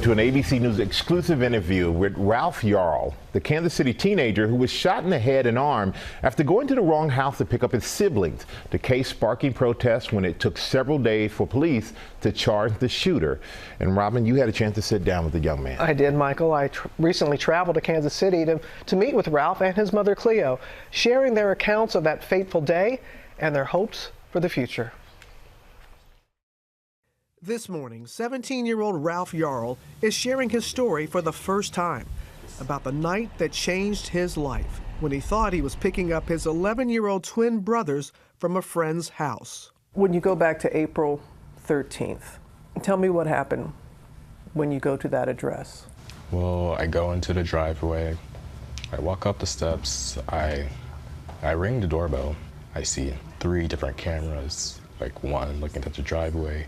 to an ABC News exclusive interview with Ralph Yarl, the Kansas City teenager who was shot in the head and arm after going to the wrong house to pick up his siblings. The case sparking protests when it took several days for police to charge the shooter. And Robin, you had a chance to sit down with the young man. I did, Michael. I recently traveled to Kansas City to meet with Ralph and his mother Cleo, sharing their accounts of that fateful day and their hopes for the future. This morning, 17-year-old Ralph Yarl is sharing his story for the first time about the night that changed his life when he thought he was picking up his 11-year-old twin brothers from a friend's house. When you go back to April 13th, tell me what happened when you go to that address. Well, I go into the driveway, I walk up the steps, I ring the doorbell. I see 3 different cameras, like one looking at the driveway,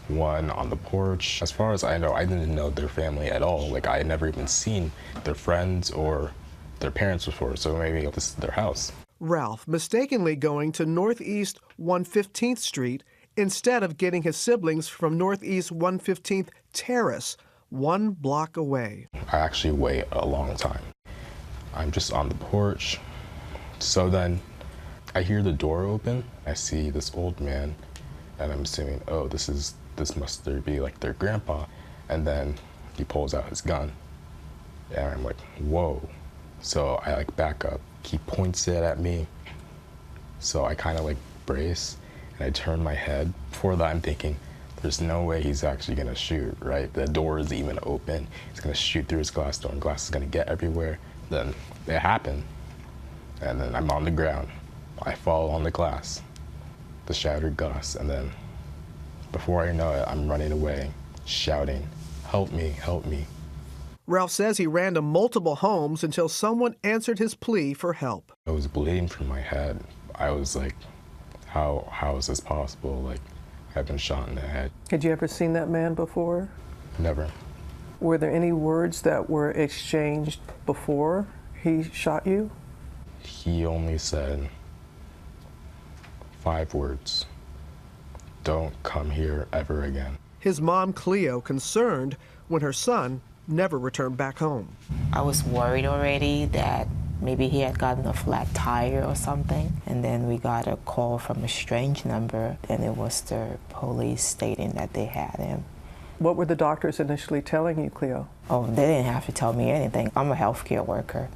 one on the porch. As far as I know, I didn't know their family at all. Like, I had never even seen their friends or their parents before, so maybe this is their house. Ralph mistakenly going to Northeast 115th Street instead of getting his siblings from Northeast 115th Terrace, 1 block away. I actually wait a long time. I'm just on the porch. So then I hear the door open. I see this old man, and I'm assuming, oh, this must be like their grandpa. And then he pulls out his gun, and I'm like, whoa. So I like back up. He points it at me. So I kind of like brace, and I turn my head. Before that, I'm thinking, there's no way he's actually gonna shoot, right? The door is even open. He's gonna shoot through his glass door, and glass is gonna get everywhere. Then it happened, and then I'm on the ground. I fall on the glass, the shattered glass, and then before I know it, I'm running away, shouting, help me, help me. Ralph says he ran to multiple homes until someone answered his plea for help. I was bleeding from my head. I was like, how is this possible? Like, I've been shot in the head. Had you ever seen that man before? Never. Were there any words that were exchanged before he shot you? He only said 5 words. Don't come here ever again. His mom, Cleo, concerned when her son never returned back home. I was worried already that maybe he had gotten a flat tire or something. And then we got a call from a strange number, and it was the police stating that they had him. What were the doctors initially telling you, Cleo? Oh, they didn't have to tell me anything. I'm a healthcare worker.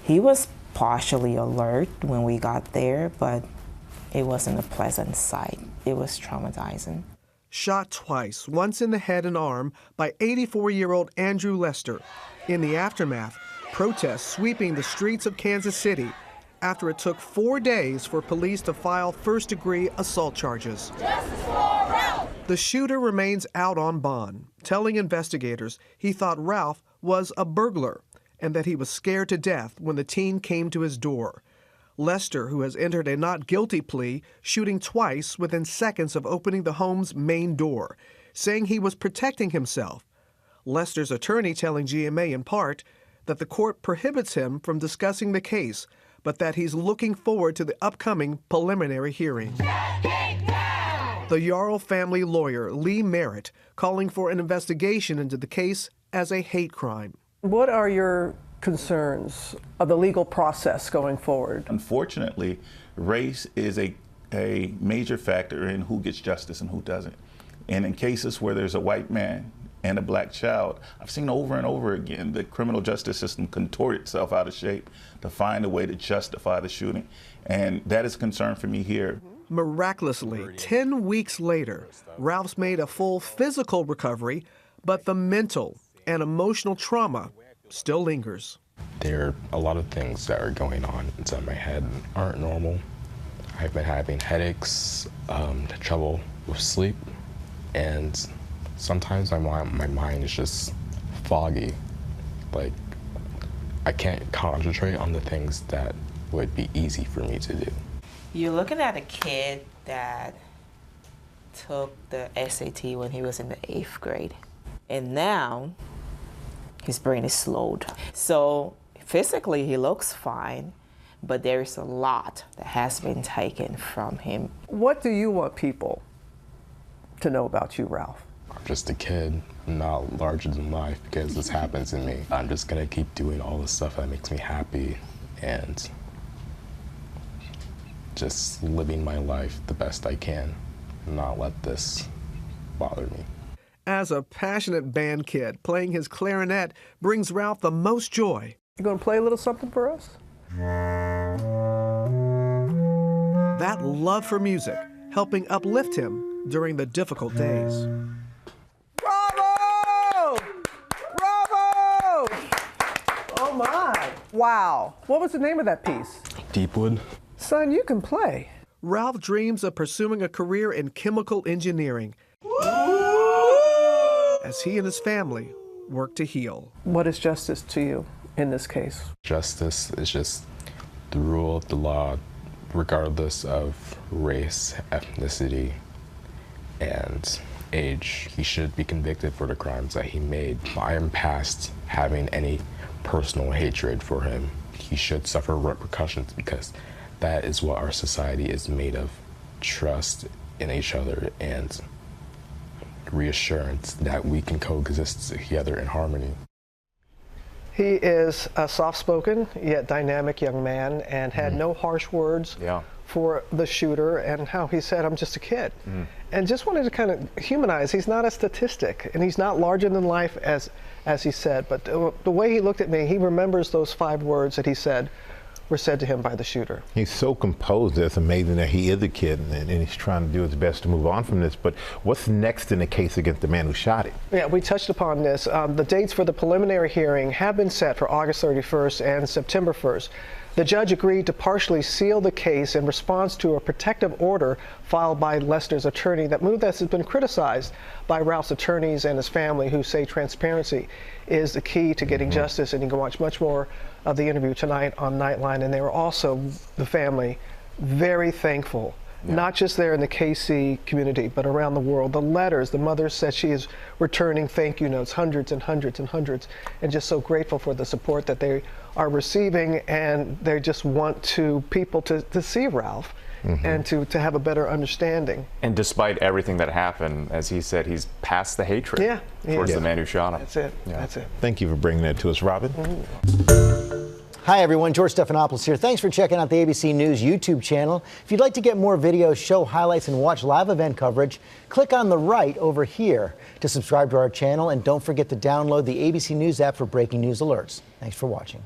He was partially alert when we got there, but it wasn't a pleasant sight. It was traumatizing. Shot twice, once in the head and arm, by 84-year-old Andrew Lester. In the aftermath, protests sweeping the streets of Kansas City after it took 4 days for police to file first-degree assault charges. Justice for Ralph! The shooter remains out on bond, telling investigators he thought Ralph was a burglar and that he was scared to death when the teen came to his door. Lester, who has entered a not guilty plea, shooting twice within seconds of opening the home's main door, saying he was protecting himself. Lester's attorney telling GMA in part that the court prohibits him from discussing the case, but that he's looking forward to the upcoming preliminary hearing. The Yarl family lawyer, Lee Merritt, calling for an investigation into the case as a hate crime. What are your concerns of the legal process going forward? Unfortunately, race is a major factor in who gets justice and who doesn't. And in cases where there's a white man and a black child, I've seen over and over again the criminal justice system contort itself out of shape to find a way to justify the shooting. And that is a concern for me here. Miraculously, 10 weeks later, Ralph's made a full physical recovery, but the mental and emotional trauma still lingers. There are a lot of things that are going on inside my head aren't normal. I've been having headaches, trouble with sleep, and sometimes my mind is just foggy. Like, I can't concentrate on the things that would be easy for me to do. You're looking at a kid that took the SAT when he was in the 8th grade. And now, his brain is slowed. So physically he looks fine, but there is a lot that has been taken from him. What do you want people to know about you, Ralph? I'm just a kid. I'm not larger than life because this happened to me. I'm just gonna keep doing all the stuff that makes me happy and just living my life the best I can, not let this bother me. As a passionate band kid, playing his clarinet brings Ralph the most joy. You gonna play a little something for us? That love for music helping uplift him during the difficult days. Bravo! Bravo! Oh my! Wow. What was the name of that piece? Deepwood. Son, you can play. Ralph dreams of pursuing a career in chemical engineering as he and his family work to heal. What is justice to you in this case? Justice is just the rule of the law, regardless of race, ethnicity, and age. He should be convicted for the crimes that he made. I am past having any personal hatred for him. He should suffer repercussions because that is what our society is made of. Trust in each other and reassurance that we can coexist together in harmony. He is a soft-spoken yet dynamic young man and had no harsh words for the shooter, and how he said, I'm just a kid. And just wanted to kind of humanize, he's not a statistic and he's not larger than life as he said, but the way he looked at me, he remembers those 5 words that he said were said to him by the shooter. He's so composed. It's amazing that he is a kid and he's trying to do his best to move on from this. But what's next in the case against the man who shot him? Yeah, we touched upon this. The dates for the preliminary hearing have been set for August 31st and September 1st. The judge agreed to partially seal the case in response to a protective order filed by Lester's attorney. That move has been criticized by Ralph's attorneys and his family, who say transparency is the key to getting justice. And you can watch much more of the interview tonight on Nightline. And they were also, the family, very thankful. Not just there in the KC community, but around the world. The letters, the mother said she is returning thank you notes, hundreds and hundreds and hundreds, and just so grateful for the support that they are receiving, and they just want people to see Ralph and to have a better understanding. And despite everything that happened, as he said, he's past the hatred towards the man who shot him. That's it. That's it. Thank you for bringing that to us, Robin. Hi, everyone. George Stephanopoulos here. Thanks for checking out the ABC News YouTube channel. If you'd like to get more videos, show highlights, and watch live event coverage, click on the right over here to subscribe to our channel. And don't forget to download the ABC News app for breaking news alerts. Thanks for watching.